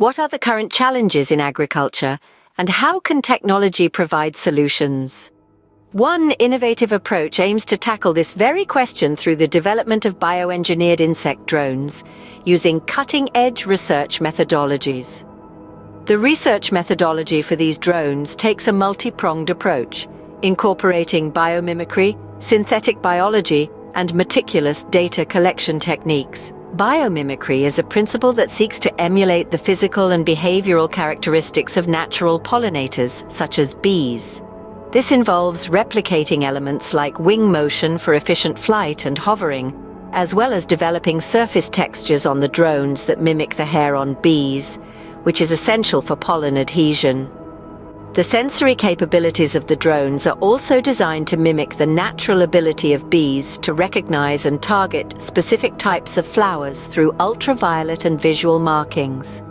What are the current challenges in agriculture, and how can technology provide solutions? One innovative approach aims to tackle this very question through the development of bioengineered insect drones, using cutting-edge research methodologies. The research methodology for these drones takes a multi-pronged approach, incorporating biomimicry, synthetic biology, and meticulous data collection techniques. Biomimicry is a principle that seeks to emulate the physical and behavioral characteristics of natural pollinators, such as bees. This involves replicating elements like wing motion for efficient flight and hovering, as well as developing surface textures on the drones that mimic the hair on bees, which is essential for pollen adhesion. The sensory capabilities of the drones are also designed to mimic the natural ability of bees to recognize and target specific types of flowers through ultraviolet and visual markings.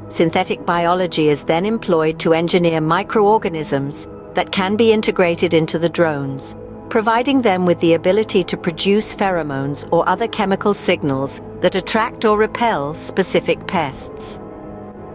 Synthetic biology is then employed to engineer microorganisms that can be integrated into the drones, providing them with the ability to produce pheromones or other chemical signals that attract or repel specific pests.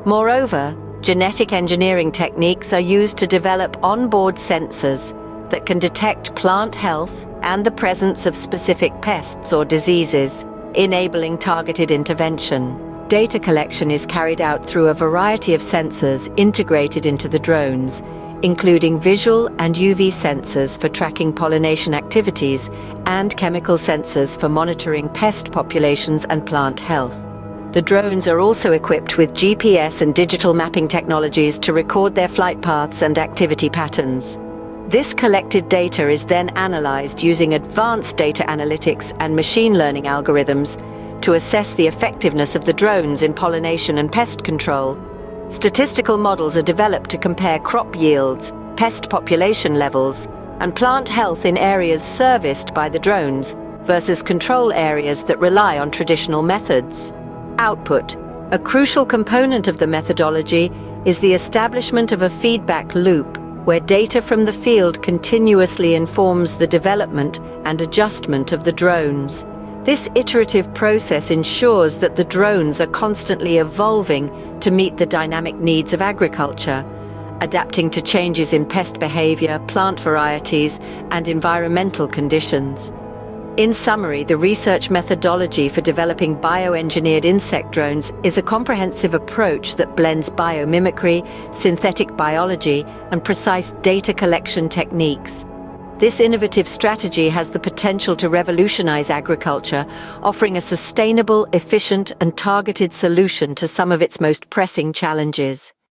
Moreover, genetic engineering techniques are used to develop onboard sensors that can detect plant health and the presence of specific pests or diseases, enabling targeted intervention. Data collection is carried out through a variety of sensors integrated into the drones, including visual and UV sensors for tracking pollination activities and chemical sensors for monitoring pest populations and plant health. The drones are also equipped with GPS and digital mapping technologies to record their flight paths and activity patterns. This collected data is then analyzed using advanced data analytics and machine learning algorithms to assess the effectiveness of the drones in pollination and pest control. Statistical models are developed to compare crop yields, pest population levels, and plant health in areas serviced by the drones versus control areas that rely on traditional methods. Output. A crucial component of the methodology is the establishment of a feedback loop where data from the field continuously informs the development and adjustment of the drones. This iterative process ensures that the drones are constantly evolving to meet the dynamic needs of agriculture, adapting to changes in pest behavior, plant varieties, and environmental conditions. In summary, the research methodology for developing bioengineered insect drones is a comprehensive approach that blends biomimicry, synthetic biology, and precise data collection techniques. This innovative strategy has the potential to revolutionize agriculture, offering a sustainable, efficient, and targeted solution to some of its most pressing challenges.